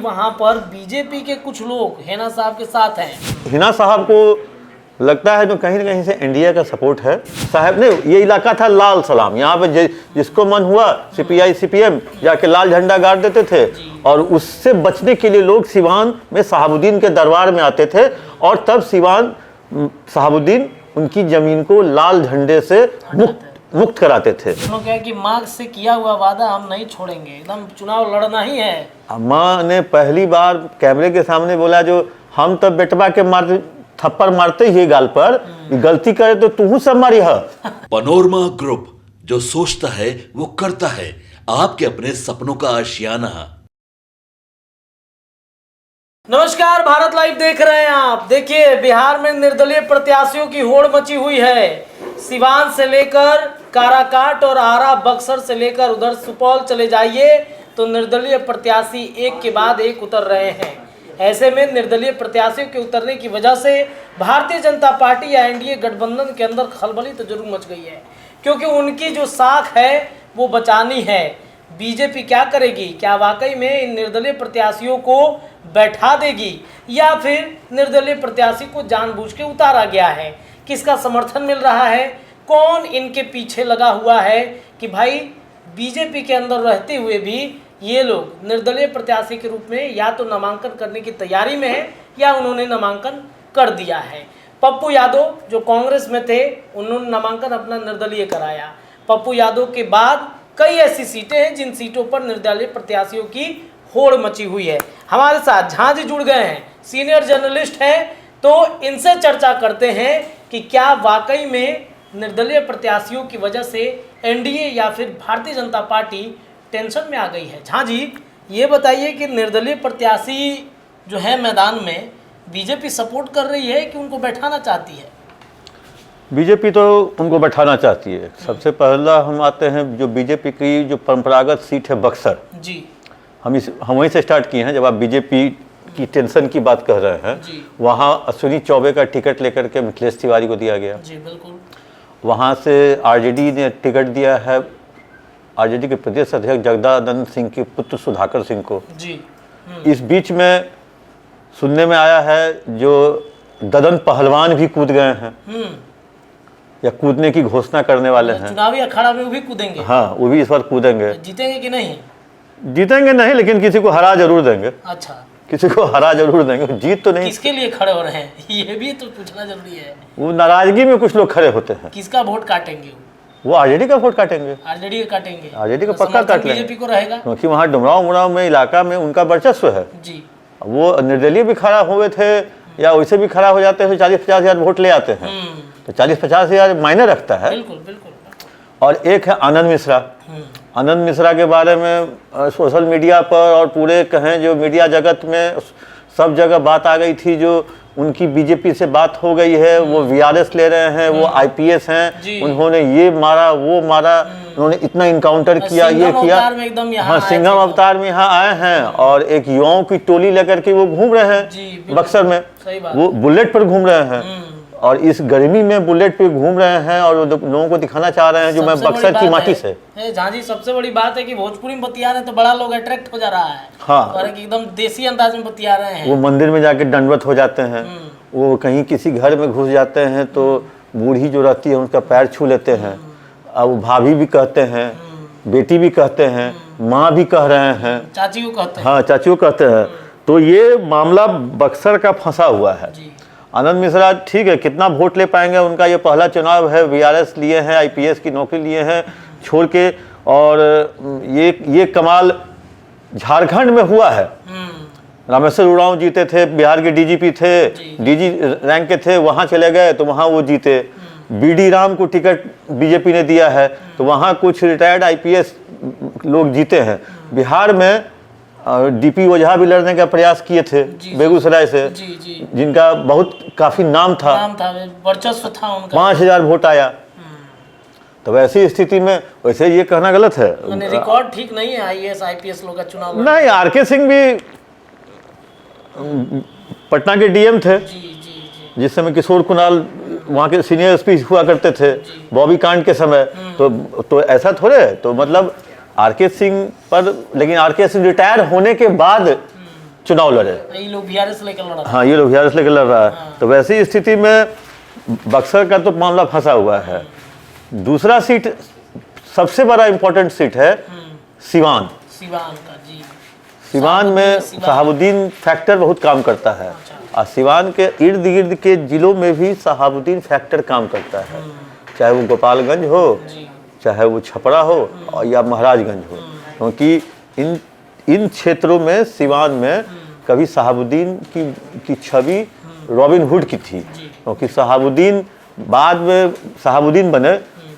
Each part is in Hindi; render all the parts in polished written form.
वहां पर बीजेपी के कुछ लोग हिना साहब के साथ हैं। हिना साहब को लगता है जो कहीं ना कहीं से इंडिया का सपोर्ट है। साहब ने ये इलाका था लाल सलाम, यहाँ पे जिसको मन हुआ सीपीआई सीपीएम जाके लाल झंडा गाड़ देते थे, और उससे बचने के लिए लोग सिवान में शहाबुद्दीन के दरबार में आते थे, और तब सिवान शहाबुद्दीन उनकी जमीन को लाल झंडे से मुक्त कराते थे। उन्होंने कहा कि मार्क्स से किया हुआ वादा हम नहीं छोड़ेंगे, एकदम चुनाव लड़ना ही है। माँ ने पहली बार कैमरे के सामने बोला जो हम तब बेटवा के थप्पड़ मारते ही गाल पर, गलती करे तो तू सब मारी है। पनोरमा ग्रुप, जो सोचता है वो करता है, आपके अपने सपनों का आशियाना। नमस्कार, भारत लाइव देख रहे हैं आप। देखिए, बिहार में निर्दलीय प्रत्याशियों की होड़ मची हुई है। सिवान से लेकर काराकाट और आरा बक्सर से लेकर उधर सुपौल चले जाइए तो निर्दलीय प्रत्याशी एक के बाद एक उतर रहे हैं। ऐसे में निर्दलीय प्रत्याशियों के उतरने की वजह से भारतीय जनता पार्टी या एनडीए गठबंधन के अंदर खलबली तो जरूर मच गई है, क्योंकि उनकी जो साख है वो बचानी है। बीजेपी क्या करेगी? क्या वाकई में इन निर्दलीय प्रत्याशियों को बैठा देगी, या फिर निर्दलीय प्रत्याशी को जानबूझ के उतारा गया है? किसका समर्थन मिल रहा है? कौन इनके पीछे लगा हुआ है कि भाई बीजेपी के अंदर रहते हुए भी ये लोग निर्दलीय प्रत्याशी के रूप में या तो नामांकन करने की तैयारी में है या उन्होंने नामांकन कर दिया है। पप्पू यादव जो कांग्रेस में थे, उन्होंने नामांकन अपना निर्दलीय कराया। पप्पू यादव के बाद कई ऐसी सीटें हैं जिन सीटों पर निर्दलीय प्रत्याशियों की होड़ मची हुई है। हमारे साथ झा जी जुड़ गए हैं, सीनियर जर्नलिस्ट हैं, तो इनसे चर्चा करते हैं कि क्या वाकई में निर्दलीय प्रत्याशियों की वजह से एनडीए या फिर भारतीय जनता पार्टी टेंशन में आ गई है। झा जी, ये बताइए कि निर्दलीय प्रत्याशी जो है मैदान में, बीजेपी सपोर्ट कर रही है कि उनको बैठाना चाहती है? बीजेपी तो उनको बैठाना चाहती है। सबसे पहला हम आते हैं जो बीजेपी की जो परंपरागत सीट है बक्सर जी, हम वहीं से स्टार्ट किए हैं। जब आप बीजेपी की टेंशन की बात कह रहे हैं, वहाँ अश्विनी चौबे का टिकट लेकर के मिथिलेश तिवारी को दिया गया। जी बिल्कुल। वहाँ से आरजेडी ने टिकट दिया है आरजेडी के प्रदेश अध्यक्ष जगदानंद सिंह के पुत्र सुधाकर सिंह को। जी। इस बीच में सुनने में आया है जो ददन पहलवान भी कूद गए हैं या कूदने की घोषणा करने वाले हैं। चुनावी अखाड़ा में वो भी कूदेंगे? हाँ, वो भी इस बार कूदेंगे। जीतेंगे कि नहीं? जीतेंगे नहीं, लेकिन किसी को हरा जरूर देंगे। अच्छा, किसी को हरा जरूर देंगे, जीत तो नहीं। किसके लिए खड़े हो रहे हैं ये भी तो पूछना जरूरी है। वो नाराजगी में कुछ लोग खड़े होते हैं। किसका वोट काटेंगे? वो आरजेडी का वोट काटेंगे। आरजेडी का काटेंगे? आरजेडी का पक्का काट लेंगे, बीजेपी को रहेगा, क्योंकि वहाँ डुमराव में इलाका में उनका वर्चस्व है। जी। वो निर्दलीय भी खड़ा हुए थे या वैसे भी खड़ा हो जाते हैं, 40-50 हज़ार वोट ले आते हैं, तो 40-50 हज़ार मायने रखता है। बिल्कुल बिल्कुल। और एक है आनंद मिश्रा। आनंद मिश्रा के बारे में सोशल मीडिया पर और पूरे कहें जो मीडिया जगत में सब जगह बात आ गई थी, जो उनकी बीजेपी से बात हो गई है, वो वीआरएस ले रहे हैं, वो आईपीएस हैं, उन्होंने ये मारा वो मारा, उन्होंने इतना इनकाउंटर किया, ये किया। हाँ, सिंघम अवतार में यहाँ आए हैं और एक युवाओं की टोली लेकर के वो घूम रहे हैं बक्सर में। वो बुलेट पर घूम रहे हैं और इस गर्मी में बुलेट पे घूम रहे हैं और लोगों को दिखाना चाह रहे हैं जो मैं बक्सर की माटी से। झा जी, सबसे बड़ी बात है कि भोजपुरी में बतिया रहे हैं तो बड़ा लोग अट्रैक्ट हो जा रहा है। हाँ, और एकदम देसी अंदाज में बतिया रहे हैं। वो मंदिर में जाके दंडवत हो जाते हैं, वो कहीं किसी घर में घुस जाते हैं तो बूढ़ी जो रहती है उनका पैर छू लेते हैं। अब भाभी भी कहते हैं, बेटी भी कहते हैं, माँ भी कह रहे हैं, चाची को कहते हैं। हाँ, चाची को कहते हैं। तो ये मामला बक्सर का फंसा हुआ है। आनंद मिश्रा ठीक है, कितना वोट ले पाएंगे, उनका ये पहला चुनाव है। वीआरएस लिए हैं, आईपीएस की नौकरी लिए हैं छोड़ के, और ये कमाल झारखंड में हुआ है। रामेश्वर उरांव जीते थे, बिहार के डीजीपी थे, डीजी रैंक के थे, वहाँ चले गए तो वहाँ वो जीते। बीडी राम को टिकट बीजेपी ने दिया है तो वहाँ कुछ रिटायर्ड आईपीएस लोग जीते हैं। बिहार में डीपी ओझा भी लड़ने का प्रयास किए थे बेगूसराय से, जिनका बहुत काफी नाम था, वर्चस्व था उनका, 5000 वोट आया। तो वैसी स्थिति में वैसे ये कहना गलत है, रिकॉर्ड ठीक नहीं है आईएएस आईपीएस लोग का चुनाव। नहीं, आरके सिंह भी पटना के डीएम थे जिस समय किशोर कुणाल वहाँ के सीनियर एसपी हुआ करते थे बॉबी कांड के समय। तो ऐसा थोड़े है, तो मतलब आरके सिंह पर, लेकिन आरके सिंह रिटायर होने के बाद चुनाव लड़े। ये लोग बीआरएस लेकर लड़ा। हाँ, ये लोग बीआरएस लेकर लड़ रहा है। तो वैसी स्थिति में बक्सर का तो मामला फंसा हुआ है। दूसरा सीट, सबसे बड़ा इंपॉर्टेंट सीट है सिवान। सिवान का जी। सिवान में शहाबुद्दीन फैक्टर बहुत काम करता है। और सिवान के इर्द गिर्द के जिलों में भी शहाबुद्दीन फैक्टर काम करता है, चाहे वो गोपालगंज हो, चाहे वो छपरा हो और या महाराजगंज हो, क्योंकि इन क्षेत्रों में, सिवान में कभी शहाबुद्दीन की छवि रॉबिन हुड की थी, क्योंकि शहाबुद्दीन बाद में शहाबुद्दीन बने,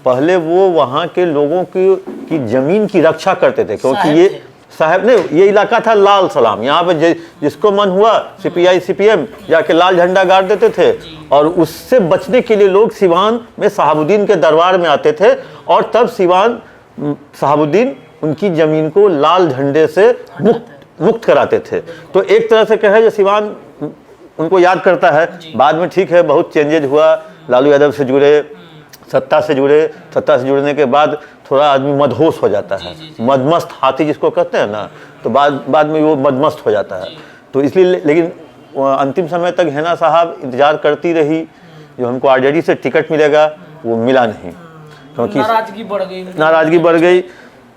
पहले वो वहाँ के लोगों की ज़मीन की रक्षा करते थे, क्योंकि ये साहब ने, ये इलाका था लाल सलाम, यहाँ पे जिसको मन हुआ सीपीआई सीपीएम जाके लाल झंडा गाड़ देते थे, और उससे बचने के लिए लोग सिवान में शहाबुद्दीन के दरबार में आते थे, और तब शहाबुद्दीन उनकी ज़मीन को लाल झंडे से मुक्त कराते थे। तो एक तरह से कहे जो सिवान उनको याद करता है। बाद में ठीक है, बहुत चेंजेज हुआ, लालू यादव से जुड़े, सत्ता से जुड़ने के बाद थोड़ा आदमी मदहोश हो जाता है, मदमस्त हाथी जिसको कहते हैं ना, तो बाद में वो मदमस्त हो जाता है। तो इसलिए, लेकिन अंतिम समय तक हेना साहब इंतजार करती रही, जो हमको आरजेडी से टिकट मिलेगा, वो मिला नहीं, क्योंकि नाराजगी बढ़ गई।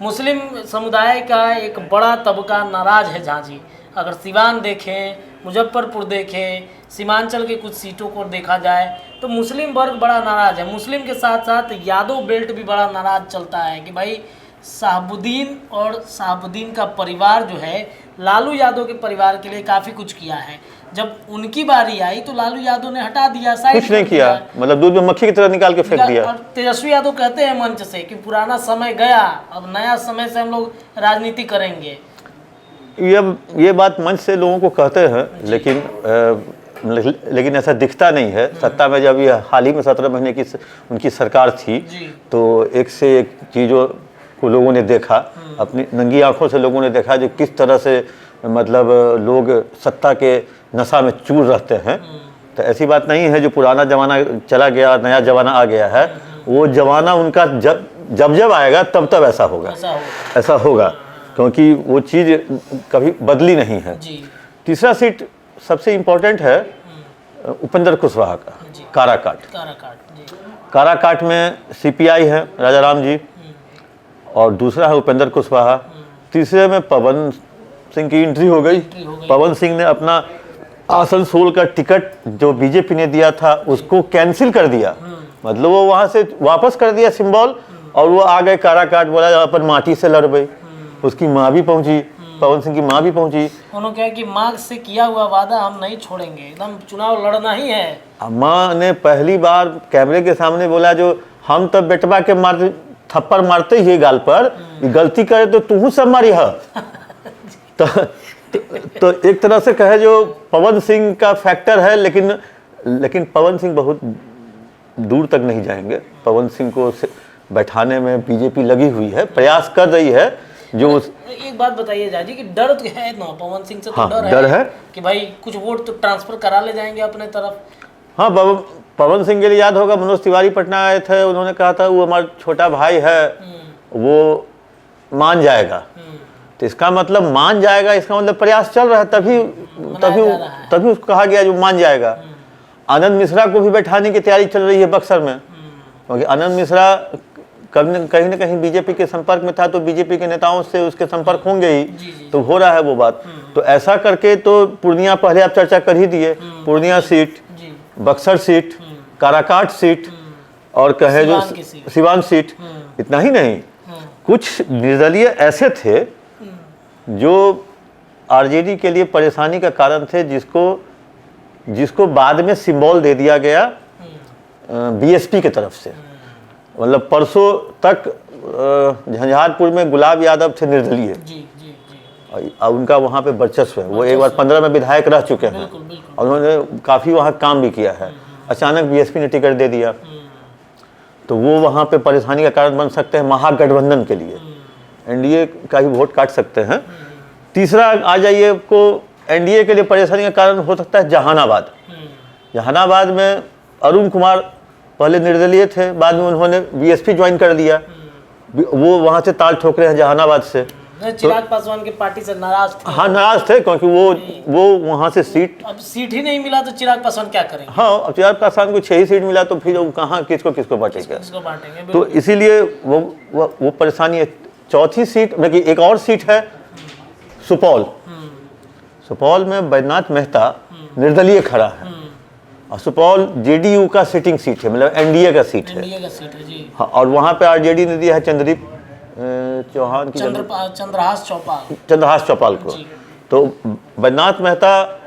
मुस्लिम समुदाय का एक बड़ा तबका नाराज है झांझी। अगर सिवान देखें, मुजफ्फरपुर देखें, सीमांचल के कुछ सीटों को देखा जाए तो मुस्लिम वर्ग बड़ा नाराज है। मुस्लिम के साथ साथ यादव बेल्ट भी बड़ा नाराज चलता है कि भाई शहाबुद्दीन और शहाबुद्दीन का परिवार जो है, लालू यादव के परिवार के लिए काफ़ी कुछ किया है। जब उनकी बारी आई तो लालू यादव ने हटा दिया, साइड कुछ नहीं किया, मतलब दूध में मक्खी की तरह निकाल के फेंक दिया। और तेजस्वी यादव कहते हैं मंच से कि पुराना समय गया, अब नया समय से हम लोग राजनीति करेंगे। ये बात मंच से लोगों को कहते हैं, लेकिन ऐसा दिखता नहीं है। सत्ता में जब ये हाल ही में 17 महीने की उनकी सरकार थी, तो एक से एक चीज़ों को लोगों ने देखा, अपनी नंगी आंखों से लोगों ने देखा, जो किस तरह से मतलब लोग सत्ता के नशा में चूर रहते हैं। तो ऐसी बात नहीं है जो पुराना ज़माना चला गया और नया ज़माना आ गया है, वो ज़माना उनका जब आएगा तब ऐसा होगा, क्योंकि वो चीज़ कभी बदली नहीं है। तीसरा सीट सबसे इम्पोर्टेंट है उपेंद्र कुशवाहा का, काराकाट में सीपीआई है राजाराम जी, और दूसरा है उपेंद्र कुशवाहा। तीसरे में पवन सिंह की एंट्री हो गई। पवन सिंह ने अपना आसनसोल का टिकट जो बीजेपी ने दिया था उसको कैंसिल कर दिया, मतलब वो वहाँ से वापस कर दिया सिंबल, और वो आ गए काराकाट। बोला अपन माटी से लड़ गई। उसकी माँ भी पहुँची, पवन सिंह की माँ भी पहुँची। उन्होंने कहा कि माँ से किया हुआ वादा हम नहीं छोड़ेंगे, एकदम चुनाव लड़ना ही है। माँ ने पहली बार कैमरे के सामने बोला, जो हम तब बेटवा के थप्पड़ मारते ही गाल पर, गलती करे तो तू सब मारी है। तो एक तरह से कहे जो पवन सिंह का फैक्टर है, लेकिन पवन सिंह बहुत दूर तक नहीं जाएंगे। पवन सिंह को बैठाने में बीजेपी लगी हुई है, प्रयास कर रही है। जो एक बात बताइए जाजी कि डर तो है ना पवन सिंह से, तो हाँ, डर है कि भाई कुछ वोट तो ट्रांसफर करा ले जाएंगे अपने तरफ। हाँ, पवन सिंह के लिए याद होगा, मनोज तिवारी पटना आए थे, उन्होंने कहा था वो हमारा छोटा भाई है, वो मान जाएगा। तो इसका मतलब मान जाएगा, इसका मतलब प्रयास चल रहा है, तभी उसको कहा गया जो मान जाएगा। आनंद मिश्रा को भी बैठाने की तैयारी चल रही है बक्सर में, क्योंकि आनंद मिश्रा कहीं ना कहीं बीजेपी के संपर्क में था, तो बीजेपी के नेताओं से उसके संपर्क होंगे ही, तो हो रहा है वो बात। तो ऐसा करके तो पूर्णिया पहले आप चर्चा कर ही दिए, Purnia seat, Buxar seat, Karakat seat, और कहे जो सिवान सीट। इतना ही नहीं, कुछ निर्दलीय ऐसे थे जो आरजेडी के लिए परेशानी का कारण थे, जिसको बाद में सिंबल दे दिया गया बीएसपी की तरफ से। मतलब परसों तक झंझारपुर में गुलाब यादव थे निर्दलीय, और उनका वहाँ पे वर्चस्व है। वो एक बार 15 में विधायक रह चुके हैं, और उन्होंने काफ़ी वहाँ काम भी किया है। अचानक बीएसपी ने टिकट दे दिया, तो वो वहाँ पे परेशानी का कारण बन सकते हैं महागठबंधन के लिए, एनडीए का ही वोट काट सकते हैं। तीसरा आ जाइए, को एनडीए के लिए परेशानी का कारण हो सकता है जहानाबाद। जहानाबाद में अरुण कुमार पहले निर्दलीय थे, बाद में उन्होंने बीएसपी ज्वाइन कर लिया, वो वहाँ से ताल ठोक रहे हैं जहानाबाद से। चिराग पासवान के पार्टी से नाराज थे। हाँ नाराज थे, क्योंकि वो वहाँ से सीट, अब सीट ही नहीं मिला तो चिराग पासवान क्या करेंगे? हाँ अब चिराग पासवान को 6 ही सीट मिला, तो फिर वो कहाँ किसको बांटेगा? किसको बांटेंगे? तो इसीलिए वो परेशानी है। चौथी सीट में एक और सीट है सुपौल। सुपौल में बैद्यनाथ मेहता निर्दलीय खड़ा है, और सुपौल जेडीयू का सिटिंग सीट है, मतलब एनडीए का सीट है। एनडीए का सीट है जी। हाँ, और वहाँ पे आरजेडी ने दिया है चंद्रदीप चौहान की, चंद्रहास चौपाल को। तो बैद्यनाथ मेहता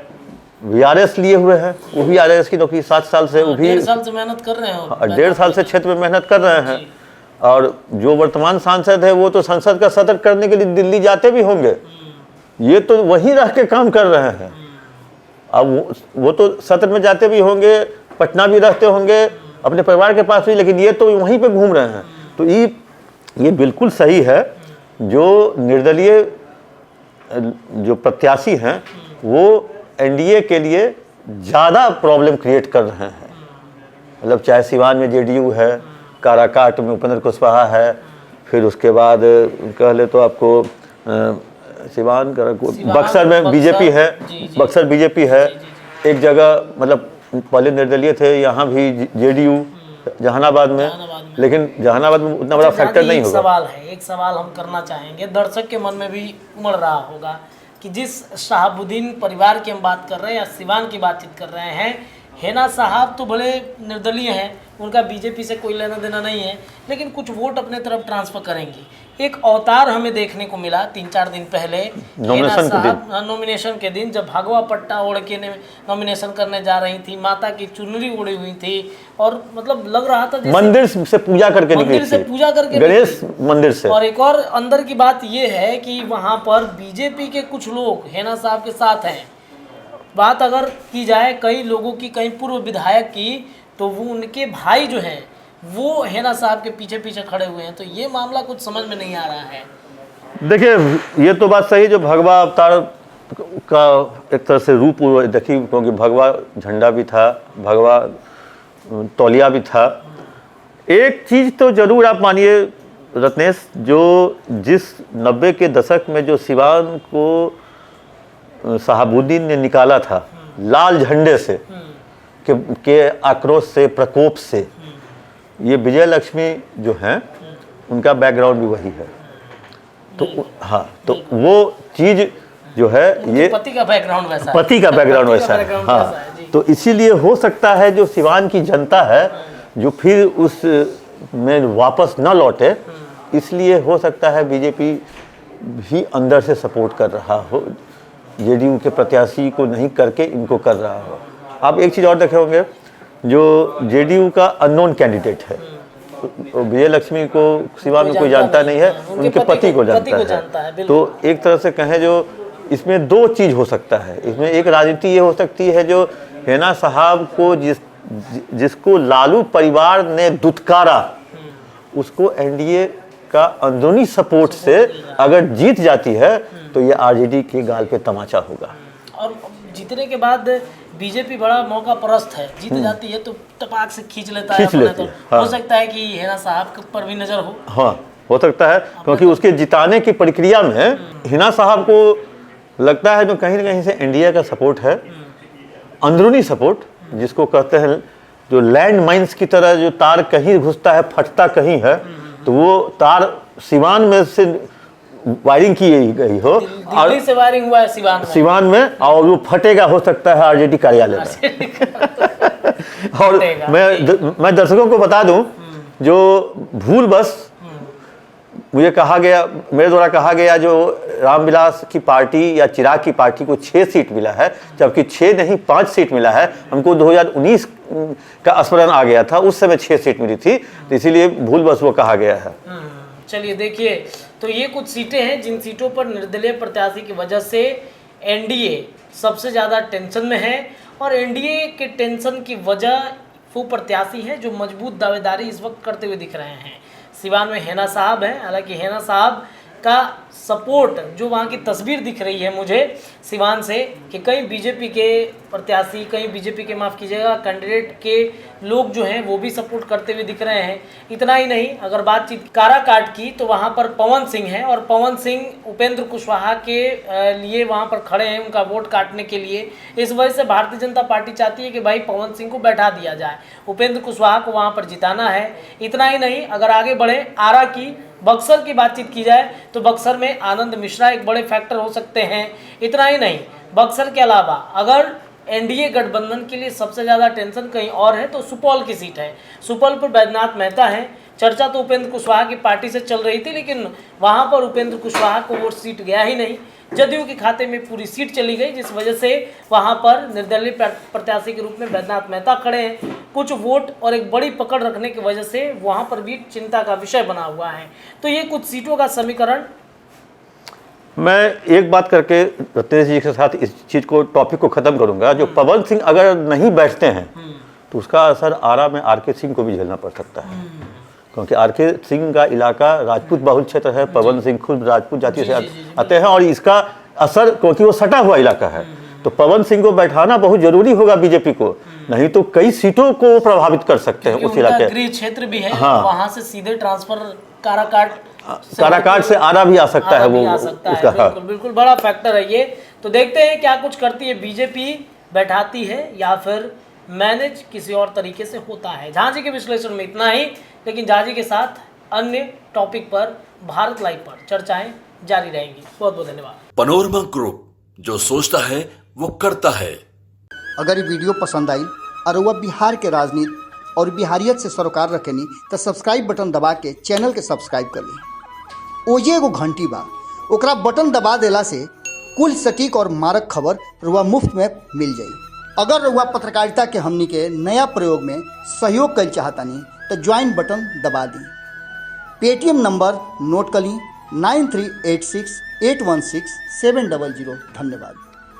वीआरएस लिए हुए हैं, वो भी आरएस की नौकरी 7 साल से, वो भी 1.5 साल से मेहनत कर रहे हैं। 1.5 साल से क्षेत्र में मेहनत कर रहे हैं। और जो वर्तमान सांसद है वो तो संसद का सत्र करने के लिए दिल्ली जाते भी होंगे, ये तो वहीं रह के काम कर रहे हैं। अब वो तो सत्र में जाते भी होंगे, पटना भी रहते होंगे अपने परिवार के पास भी, लेकिन ये तो वहीं पे घूम रहे हैं। तो ये बिल्कुल सही है, जो निर्दलीय जो प्रत्याशी हैं वो एनडीए के लिए ज़्यादा प्रॉब्लम क्रिएट कर रहे हैं। मतलब चाहे सिवान में जेडीयू है, काराकाट में उपेंद्र कुशवाहा है, फिर उसके बाद कह ले तो आपको बक्सर में बीजेपी है, बक्सर बीजेपी है। एक जगह मतलब पहले निर्दलीय थे, यहाँ भी जेडीयू जहानाबाद में, लेकिन जहानाबाद में उतना बड़ा फैक्टर नहीं होगा। एक सवाल हम करना चाहेंगे, दर्शक के मन में भी उमड़ रहा होगा कि जिस शहाबुद्दीन परिवार की हम बात कर रहे हैं या सिवान की बातचीत कर रहे हैं, हेना साहब तो बड़े निर्दलीय हैं, उनका बीजेपी से कोई लेना देना नहीं है, लेकिन कुछ वोट अपने तरफ ट्रांसफर करेंगी। एक अवतार हमें देखने को मिला 3-4 दिन पहले, नॉमिनेशन के दिन जब भगवा पट्टा ओढ़ के नॉमिनेशन करने जा रही थी, माता की चुनरी ओढ़ी हुई थी, और मतलब लग रहा था मंदिर से पूजा करके निकली थी, मंदिर से पूजा करके, गणेश मंदिर से। और एक और अंदर की बात यह है कि वहां पर बीजेपी के कुछ लोग हेना साहब के साथ हैं। बात अगर की जाए कई लोगों की, कई पूर्व विधायक की, तो वो उनके भाई जो हैं वो हेना साहब के पीछे पीछे खड़े हुए हैं। तो ये मामला कुछ समझ में नहीं आ रहा है। देखिए ये तो बात सही, जो भगवा अवतार का एक तरह से रूप देखी, क्योंकि भगवा झंडा भी था, भगवा तौलिया भी था। एक चीज़ तो जरूर आप मानिए रत्नेश, जो जिस 90 के दशक में जो सिवान को शहाबुद्दीन ने निकाला था लाल झंडे से के आक्रोश से, प्रकोप से, ये विजय लक्ष्मी जो हैं उनका बैकग्राउंड भी वही है। तो हाँ, तो वो चीज़ जो है, ये पति का बैकग्राउंड वैसा है, पति का बैकग्राउंड वैसा है। हाँ, तो इसीलिए हो सकता है जो सिवान की जनता है जो फिर उस में वापस न लौटे, इसलिए हो सकता है बीजेपी भी अंदर से सपोर्ट कर रहा हो, जेडीयू के प्रत्याशी को नहीं करके इनको कर रहा हो। आप एक चीज़ और देखे होंगे, जो जेडीयू का अननोन कैंडिडेट है, विजय लक्ष्मी को सिवान में कोई जानता नहीं है, उनके पति को जानता है। तो एक तरह से कहें जो इसमें 2 चीज़ हो सकता है। इसमें एक राजनीति ये हो सकती है, जो हेना साहब को जिसको लालू परिवार ने दुत्कारा, उसको एनडीए का अंदरूनी सपोर्ट से अगर जीत जाती है तो ये आरजेडी के गाल पे तमाचा होगा। और जीतने के बाद बीजेपी बड़ा मौका परस्त है, जीत जाती है तो टपाक से खींच लेता है। तो हाँ। हो सकता है कि हेना साहब पर भी नजर हो। हाँ, हो सकता है, क्योंकि उसके जिताने की प्रक्रिया में हेना साहब को लगता है जो कहीं ना कहीं से इंडिया का सपोर्ट है, अंदरूनी सपोर्ट, जिसको कहते हैं जो लैंड माइंस की तरह, जो तार कहीं घुसता है फटता कहीं है, तो वो तार सिवान में से वायरिंग की गई हो, दिल्ली से वायरिंग हुआ है सिवान में, और वो फटेगा हो सकता है आरजेडी कार्यालय में। और मैं दर्शकों को बता दूं, जो भूल बस मुझे कहा गया, मेरे द्वारा कहा गया, जो रामविलास की पार्टी या चिराग की पार्टी को 6 सीट मिला है, जबकि 6 नहीं 5 सीट मिला है। हमको 2019 का स्मरण आ गया था, उस समय 6 सीट मिली थी, तो इसीलिए भूल बस वो कहा गया है। चलिए देखिए, तो ये कुछ सीटें हैं जिन सीटों पर निर्दलीय प्रत्याशी की वजह से एनडीए सबसे ज़्यादा टेंशन में है, और एनडीए के टेंशन की वजह वो प्रत्याशी है जो मजबूत दावेदारी इस वक्त करते हुए दिख रहे हैं। सिवान में हेना साहब हैं, हालांकि हेना साहब का सपोर्ट जो वहाँ की तस्वीर दिख रही है मुझे सिवान से, कि कई बीजेपी के प्रत्याशी, कई बीजेपी के माफ़ कीजिएगा कैंडिडेट के लोग जो हैं वो भी सपोर्ट करते हुए दिख रहे हैं। इतना ही नहीं, अगर बातचीत काराकाट की तो वहाँ पर पवन सिंह हैं और पवन सिंह उपेंद्र कुशवाहा के लिए वहाँ पर खड़े हैं उनका वोट काटने के लिए। इस वजह से भारतीय जनता पार्टी चाहती है कि भाई पवन सिंह को बैठा दिया जाए, उपेंद्र कुशवाहा को वहाँ पर जिताना है। इतना ही नहीं, अगर आगे बढ़े आरा की बक्सर की बातचीत की जाए तो बक्सर में आनंद मिश्रा एक बड़े फैक्टर हो सकते हैं। इतना ही नहीं, बक्सर के अलावा अगर एनडीए गठबंधन के लिए सबसे ज़्यादा टेंशन कहीं और है तो सुपौल की सीट है। सुपौल पर बैजनाथ मेहता है। चर्चा तो उपेंद्र कुशवाहा की पार्टी से चल रही थी, लेकिन वहाँ पर उपेंद्र कुशवाहा को वो सीट गया ही नहीं, जदयू के खाते में पूरी सीट चली गई, जिस वजह से वहाँ पर निर्दलीय प्रत्याशी के रूप में बैजनाथ मेहता खड़े हैं। कुछ वोट और एक बड़ी पकड़ रखने की वजह से वहाँ पर भी चिंता का विषय बना हुआ है। तो ये कुछ सीटों का समीकरण। मैं एक बात करके रत्नेश जी के साथ इस चीज़ को, टॉपिक को ख़त्म करूंगा। जो पवन सिंह अगर नहीं बैठते हैं तो उसका असर आरा में आरके सिंह को भी झेलना पड़ सकता है, क्योंकि आरके सिंह का इलाका राजपूत बहुल क्षेत्र है। पवन सिंह खुद राजपूत जाति से आते हैं और इसका असर, क्योंकि वो सटा हुआ इलाका है, तो पवन सिंह को बैठाना बहुत जरूरी होगा बीजेपी को, नहीं तो कई सीटों को प्रभावित कर सकते हैं उस इलाके। गृह क्षेत्र भी है, हाँ। वहाँ से सीधे ट्रांसफर काराकाट से आरा भी आ सकता है, वो आ सकता है। उसका बिल्कुल बिल्कुल बड़ा फैक्टर है ये। तो देखते हैं क्या कुछ करती है बीजेपी, बैठाती है या फिर मैनेज किसी और तरीके से होता है। झांसी के विश्लेषण में इतना ही, लेकिन झांसी के साथ अन्य टॉपिक पर भारत लाइव पर चर्चाएं जारी रहेंगी। बहुत बहुत धन्यवाद। पनोरमा ग्रुप, जो सोचता है वो करता है। अगर ये वीडियो पसंद आई और वह बिहार के राजनीति और बिहारियत से सरोकार रखेनी तो सब्सक्राइब बटन दबा के चैनल के सब्सक्राइब कर ली। ओजे एगो घंटी बा, ओकरा बटन दबा देला से कुल सटीक और मारक खबर रुआ मुफ्त में मिल जाई। अगर रुआ पत्रकारिता के हमनी के नया प्रयोग में सहयोग कर चाहतानी तो ज्वाइन बटन दबा दी। पेटीएम नंबर नोट कर ली 9386816700। धन्यवाद।